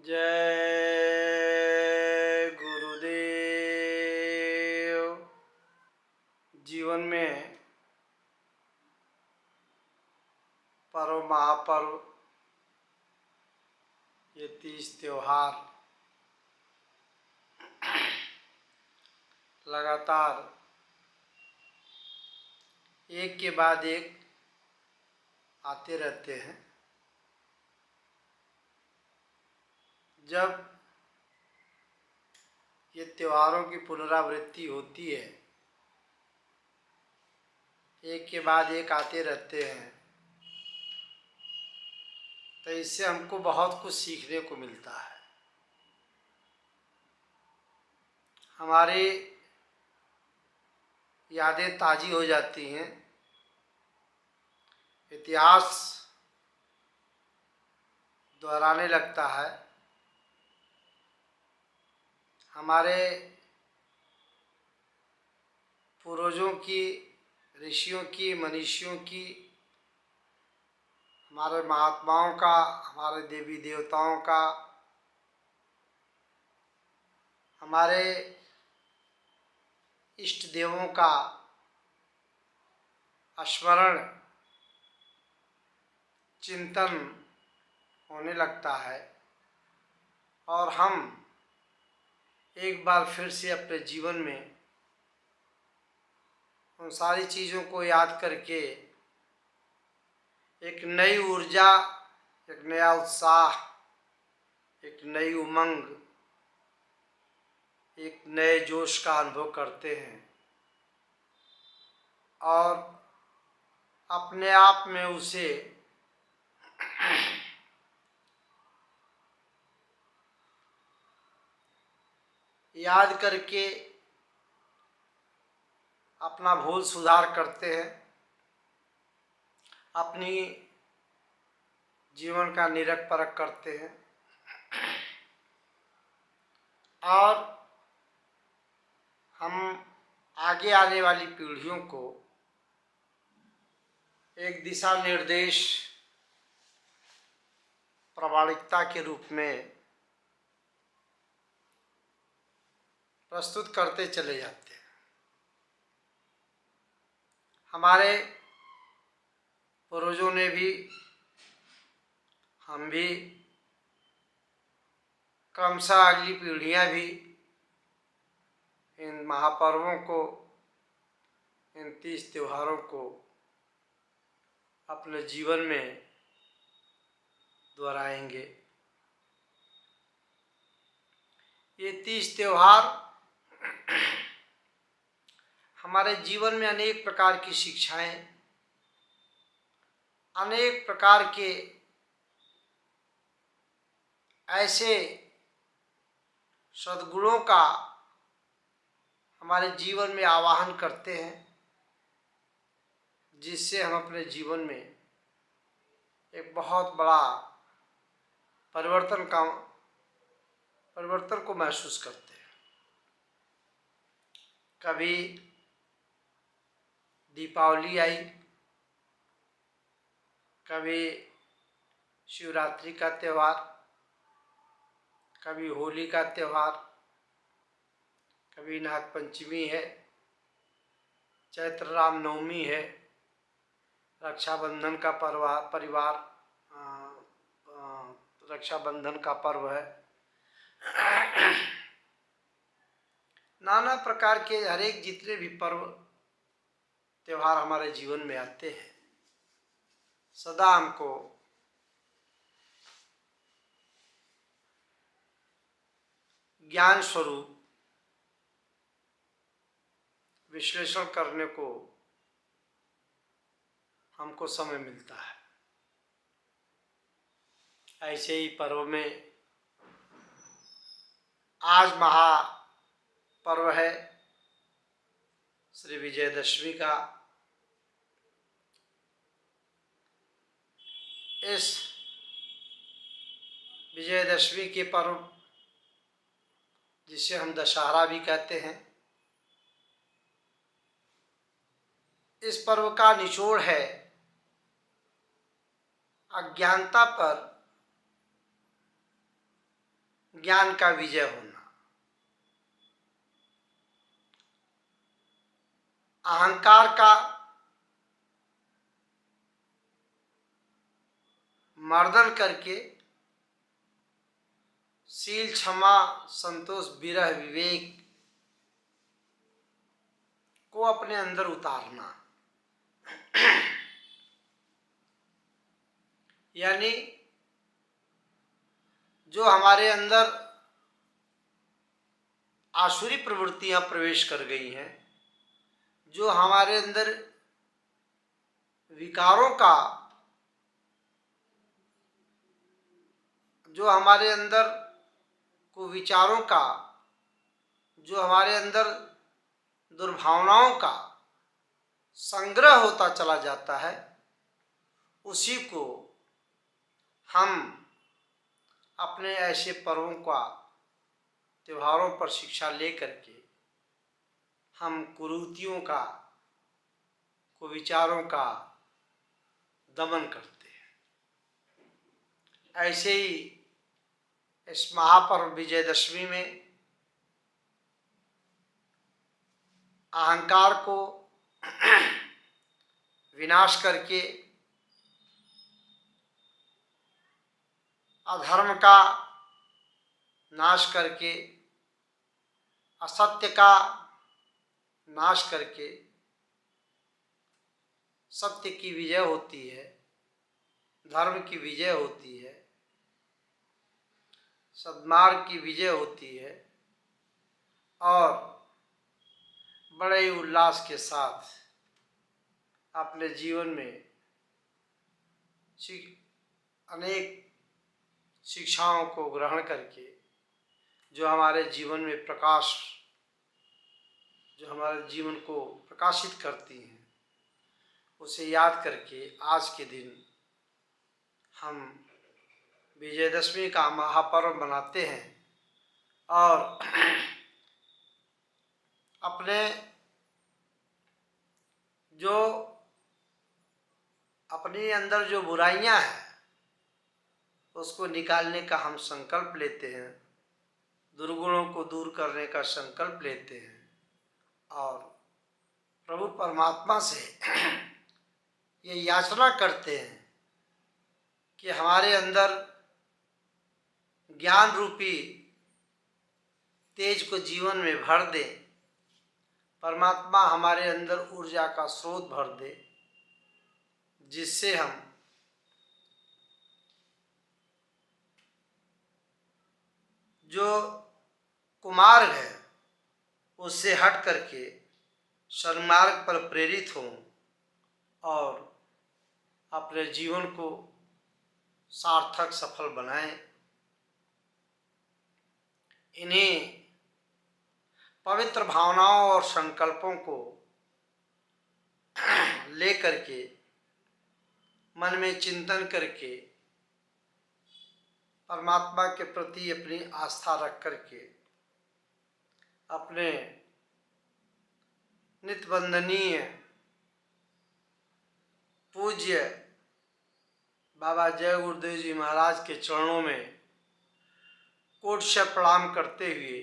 जय गुरुदेव। जीवन में पर्व महापर्व, ये 30 त्योहार लगातार एक के बाद एक आते रहते हैं। जब ये त्योहारों की पुनरावृत्ति होती है, एक के बाद एक आते रहते हैं, तो इससे हमको बहुत कुछ सीखने को मिलता है। हमारी यादें ताज़ी हो जाती हैं, इतिहास दोहराने लगता है। हमारे पूर्वजों की, ऋषियों की, मनीषियों की, हमारे महात्माओं का, हमारे देवी देवताओं का, हमारे इष्ट देवों का स्मरण, चिंतन होने लगता है और हम एक बार फिर से अपने जीवन में उन सारी चीज़ों को याद करके एक नई ऊर्जा, एक नया उत्साह, एक नई उमंग, एक नए जोश का अनुभव करते हैं और अपने आप में उसे याद करके अपना भूल सुधार करते हैं, अपनी जीवन का निरख परख करते हैं और हम आगे आने वाली पीढ़ियों को एक दिशा निर्देश, प्रामाणिकता के रूप में प्रस्तुत करते चले जाते हैं। हमारे पूर्वजों ने भी, हम भी, क्रमशः अगली पीढ़ियां भी इन महापर्वों को, इन 30 त्योहारों को अपने जीवन में दोहराएंगे। ये 30 त्योहार हमारे जीवन में अनेक प्रकार की शिक्षाएं, अनेक प्रकार के ऐसे सद्गुणों का हमारे जीवन में आवाहन करते हैं, जिससे हम अपने जीवन में एक बहुत बड़ा परिवर्तन को महसूस करते हैं। कभी दीपावली आई, कभी शिवरात्रि का त्यौहार, कभी होली का त्यौहार, कभी नागपंचमी है, चैत्र रामनवमी है, रक्षाबंधन का रक्षाबंधन का पर्व है। नाना प्रकार के हरेक जितने भी पर्व त्योहार हमारे जीवन में आते हैं, सदा हमको ज्ञान स्वरूप विश्लेषण करने को हमको समय मिलता है। ऐसे ही पर्व में आज महापर्व है श्री विजयदशमी का। इस विजयदशमी के पर्व, जिसे हम दशहरा भी कहते हैं, इस पर्व का निचोड़ है अज्ञानता पर ज्ञान का विजय होना। अहंकार का मर्दन करके शील, क्षमा, संतोष, विरह, विवेक को अपने अंदर उतारना। यानी जो हमारे अंदर आसुरी प्रवृत्तियां प्रवेश कर गई हैं, जो हमारे अंदर विकारों का, जो हमारे अंदर कुविचारों का, जो हमारे अंदर दुर्भावनाओं का संग्रह होता चला जाता है, उसी को हम अपने ऐसे पर्वों का, त्योहारों पर शिक्षा ले करके हम कुरीतियों का, कुविचारों का दमन करते हैं। ऐसे ही इस महापर्व विजयदशमी में अहंकार को विनाश करके अधर्म का नाश करके, असत्य का नाश करके सत्य की विजय होती है, धर्म की विजय होती है, सद्मार्ग की विजय होती है और बड़े ही उल्लास के साथ अपने जीवन में अनेक शिक्षाओं को ग्रहण करके जो हमारे जीवन में प्रकाश, जो हमारे जीवन को प्रकाशित करती हैं, उसे याद करके आज के दिन हम विजयदशमी का महापर्व मनाते हैं और अपने जो अपने अंदर जो बुराइयां हैं उसको निकालने का हम संकल्प लेते हैं, दुर्गुणों को दूर करने का संकल्प लेते हैं और प्रभु परमात्मा से ये याचना करते हैं कि हमारे अंदर ज्ञान रूपी तेज को जीवन में भर दे, परमात्मा हमारे अंदर ऊर्जा का स्रोत भर दे, जिससे हम जो कुमार्ग है उससे हट करके सन्मार्ग पर प्रेरित हों और अपने जीवन को सार्थक सफल बनाएं। इन्हीं पवित्र भावनाओं और संकल्पों को लेकर के मन में चिंतन करके परमात्मा के प्रति अपनी आस्था रख करके अपने नित्य वंदनीय पूज्य बाबा जय गुरुदेव जी महाराज के चरणों में कोटि से प्रणाम करते हुए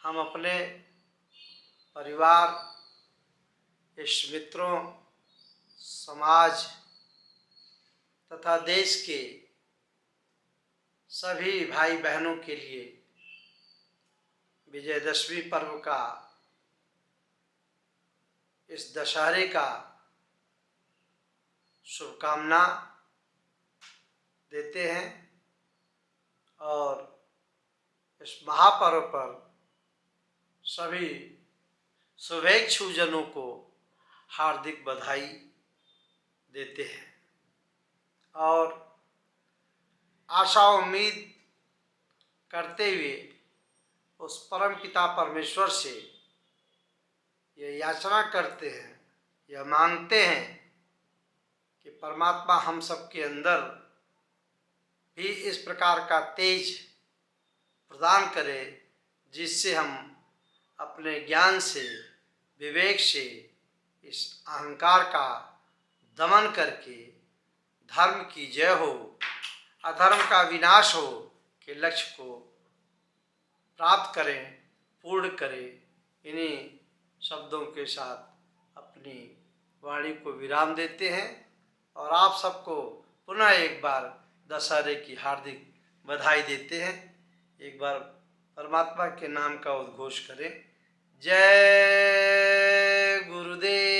हम अपने परिवार, इष्ट मित्रों, समाज तथा देश के सभी भाई बहनों के लिए विजयदशमी पर्व का, इस दशहरे का शुभकामना देते हैं और इस महापर्व पर सभी शुभेच्छुजनों को हार्दिक बधाई देते हैं और आशा उम्मीद करते हुए उस परम पिता परमेश्वर से यह याचना करते हैं, यह मांगते हैं कि परमात्मा हम सबके अंदर भी इस प्रकार का तेज प्रदान करे, जिससे हम अपने ज्ञान से, विवेक से इस अहंकार का दमन करके धर्म की जय हो, अधर्म का विनाश हो के लक्ष्य को प्राप्त करें, पूर्ण करें। इन्हीं शब्दों के साथ अपनी वाणी को विराम देते हैं और आप सबको पुनः एक बार दशहरे की हार्दिक बधाई देते हैं। एक बार परमात्मा के नाम का उद्घोष करें। जय गुरुदेव।